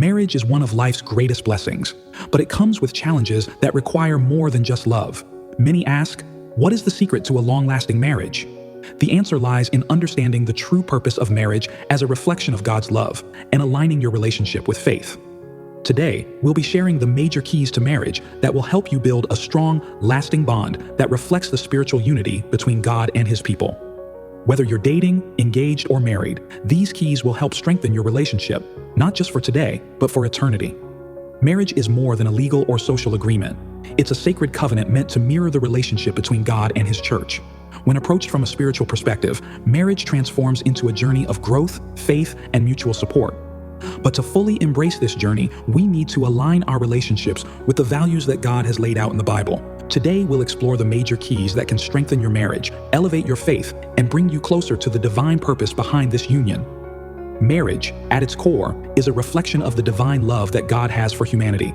Marriage is one of life's greatest blessings, but it comes with challenges that require more than just love. Many ask, what is the secret to a long-lasting marriage? The answer lies in understanding the true purpose of marriage as a reflection of God's love and aligning your relationship with faith. Today, we'll be sharing the major keys to marriage that will help you build a strong, lasting bond that reflects the spiritual unity between God and His people. Whether you're dating, engaged, or married, these keys will help strengthen your relationship, not just for today, but for eternity. Marriage is more than a legal or social agreement. It's a sacred covenant meant to mirror the relationship between God and His church. When approached from a spiritual perspective, marriage transforms into a journey of growth, faith, and mutual support. But to fully embrace this journey, we need to align our relationships with the values that God has laid out in the Bible. Today, we'll explore the major keys that can strengthen your marriage, elevate your faith, and bring you closer to the divine purpose behind this union. Marriage, at its core, is a reflection of the divine love that God has for humanity.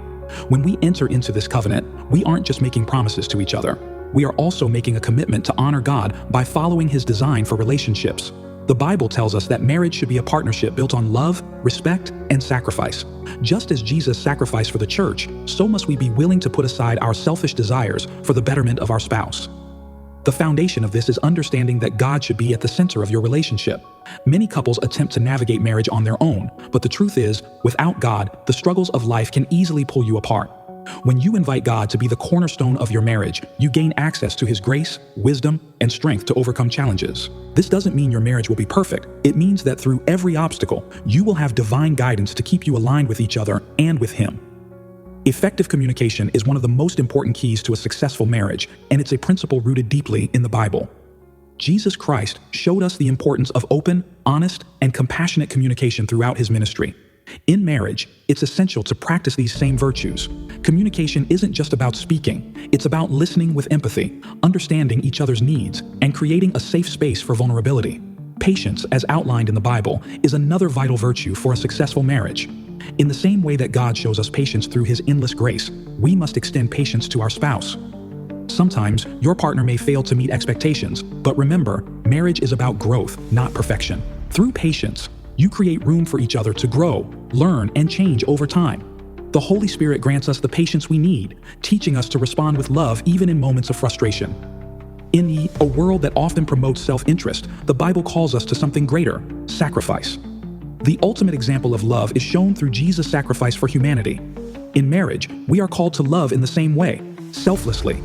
When we enter into this covenant, we aren't just making promises to each other. We are also making a commitment to honor God by following His design for relationships. The Bible tells us that marriage should be a partnership built on love, respect, and sacrifice. Just as Jesus sacrificed for the church, so must we be willing to put aside our selfish desires for the betterment of our spouse. The foundation of this is understanding that God should be at the center of your relationship. Many couples attempt to navigate marriage on their own, but the truth is, without God, the struggles of life can easily pull you apart. When you invite God to be the cornerstone of your marriage, you gain access to His grace, wisdom, and strength to overcome challenges. This doesn't mean your marriage will be perfect. It means that through every obstacle, you will have divine guidance to keep you aligned with each other and with Him. Effective communication is one of the most important keys to a successful marriage, and it's a principle rooted deeply in the Bible. Jesus Christ showed us the importance of open, honest, and compassionate communication throughout His ministry. In marriage, it's essential to practice these same virtues. Communication isn't just about speaking, it's about listening with empathy, understanding each other's needs, and creating a safe space for vulnerability. Patience, as outlined in the Bible, is another vital virtue for a successful marriage. In the same way that God shows us patience through His endless grace, we must extend patience to our spouse. Sometimes, your partner may fail to meet expectations, but remember, marriage is about growth, not perfection. Through patience, you create room for each other to grow, learn, and change over time. The Holy Spirit grants us the patience we need, teaching us to respond with love even in moments of frustration. In a world that often promotes self-interest, the Bible calls us to something greater: sacrifice. The ultimate example of love is shown through Jesus' sacrifice for humanity. In marriage, we are called to love in the same way, selflessly.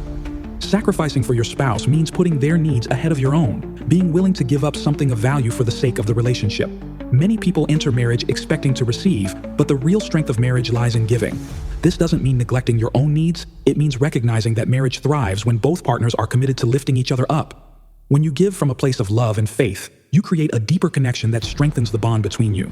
Sacrificing for your spouse means putting their needs ahead of your own, being willing to give up something of value for the sake of the relationship. Many people enter marriage expecting to receive, but the real strength of marriage lies in giving. This doesn't mean neglecting your own needs, it means recognizing that marriage thrives when both partners are committed to lifting each other up. When you give from a place of love and faith, you create a deeper connection that strengthens the bond between you.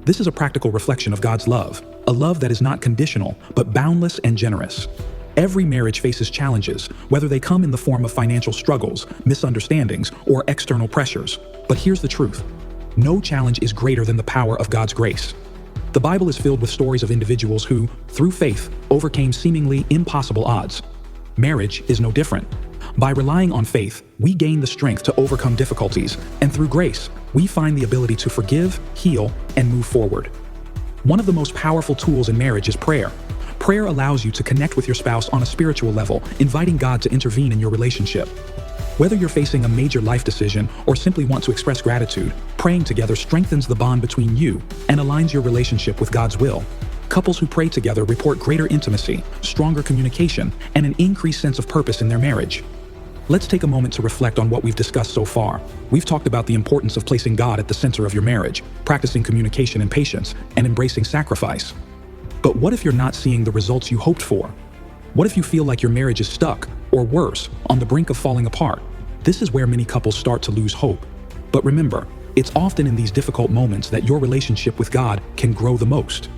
This is a practical reflection of God's love, a love that is not conditional, but boundless and generous. Every marriage faces challenges, whether they come in the form of financial struggles, misunderstandings, or external pressures. But here's the truth: no challenge is greater than the power of God's grace. The Bible is filled with stories of individuals who, through faith, overcame seemingly impossible odds. Marriage is no different. By relying on faith, we gain the strength to overcome difficulties, and through grace, we find the ability to forgive, heal, and move forward. One of the most powerful tools in marriage is prayer. Prayer allows you to connect with your spouse on a spiritual level, inviting God to intervene in your relationship. Whether you're facing a major life decision or simply want to express gratitude, praying together strengthens the bond between you and aligns your relationship with God's will. Couples who pray together report greater intimacy, stronger communication, and an increased sense of purpose in their marriage. Let's take a moment to reflect on what we've discussed so far. We've talked about the importance of placing God at the center of your marriage, practicing communication and patience, and embracing sacrifice. But what if you're not seeing the results you hoped for? What if you feel like your marriage is stuck, or worse, on the brink of falling apart? This is where many couples start to lose hope. But remember, it's often in these difficult moments that your relationship with God can grow the most.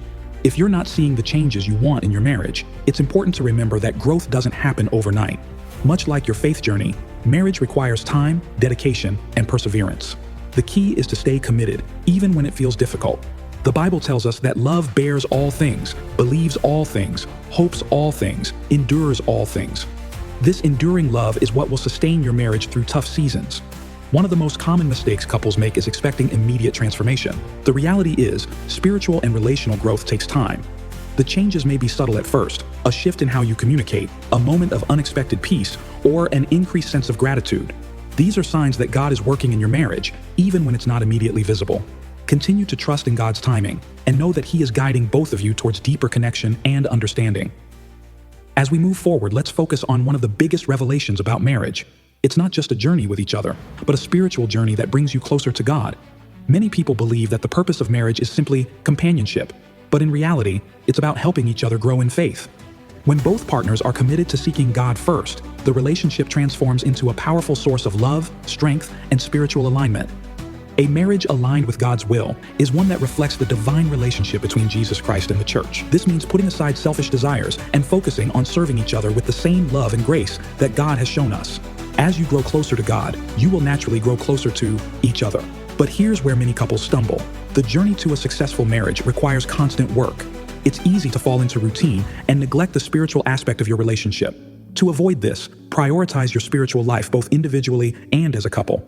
If you're not seeing the changes you want in your marriage, it's important to remember that growth doesn't happen overnight. Much like your faith journey, marriage requires time, dedication, and perseverance. The key is to stay committed, even when it feels difficult. The Bible tells us that love bears all things, believes all things, hopes all things, endures all things. This enduring love is what will sustain your marriage through tough seasons. One of the most common mistakes couples make is expecting immediate transformation. The reality is, spiritual and relational growth takes time. The changes may be subtle at first, a shift in how you communicate, a moment of unexpected peace, or an increased sense of gratitude. These are signs that God is working in your marriage, even when it's not immediately visible. Continue to trust in God's timing, and know that He is guiding both of you towards deeper connection and understanding. As we move forward, let's focus on one of the biggest revelations about marriage. It's not just a journey with each other, but a spiritual journey that brings you closer to God. Many people believe that the purpose of marriage is simply companionship, but in reality, it's about helping each other grow in faith. When both partners are committed to seeking God first, the relationship transforms into a powerful source of love, strength, and spiritual alignment. A marriage aligned with God's will is one that reflects the divine relationship between Jesus Christ and the church. This means putting aside selfish desires and focusing on serving each other with the same love and grace that God has shown us. As you grow closer to God, you will naturally grow closer to each other. But here's where many couples stumble. The journey to a successful marriage requires constant work. It's easy to fall into routine and neglect the spiritual aspect of your relationship. To avoid this, prioritize your spiritual life both individually and as a couple.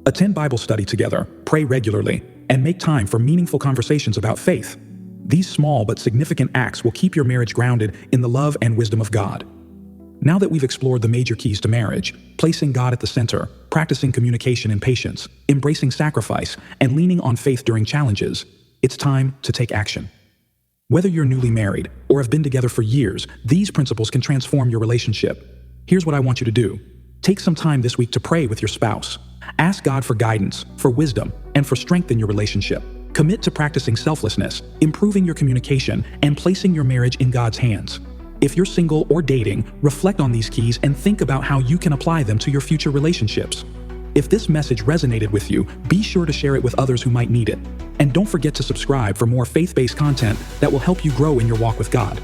Attend Bible study together, pray regularly, and make time for meaningful conversations about faith. These small but significant acts will keep your marriage grounded in the love and wisdom of God. Now that we've explored the major keys to marriage, placing God at the center, practicing communication and patience, embracing sacrifice, and leaning on faith during challenges, it's time to take action. Whether you're newly married or have been together for years, these principles can transform your relationship. Here's what I want you to do. Take some time this week to pray with your spouse. Ask God for guidance, for wisdom, and for strength in your relationship. Commit to practicing selflessness, improving your communication, and placing your marriage in God's hands. If you're single or dating, reflect on these keys and think about how you can apply them to your future relationships. If this message resonated with you, be sure to share it with others who might need it. And don't forget to subscribe for more faith-based content that will help you grow in your walk with God.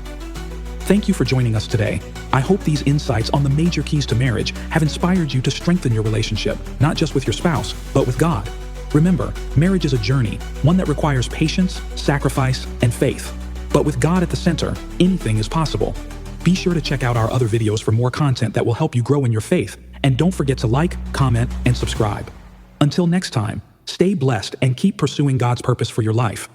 Thank you for joining us today. I hope these insights on the major keys to marriage have inspired you to strengthen your relationship, not just with your spouse, but with God. Remember, marriage is a journey, one that requires patience, sacrifice, and faith. But with God at the center, anything is possible. Be sure to check out our other videos for more content that will help you grow in your faith. And don't forget to like, comment, and subscribe. Until next time, stay blessed and keep pursuing God's purpose for your life.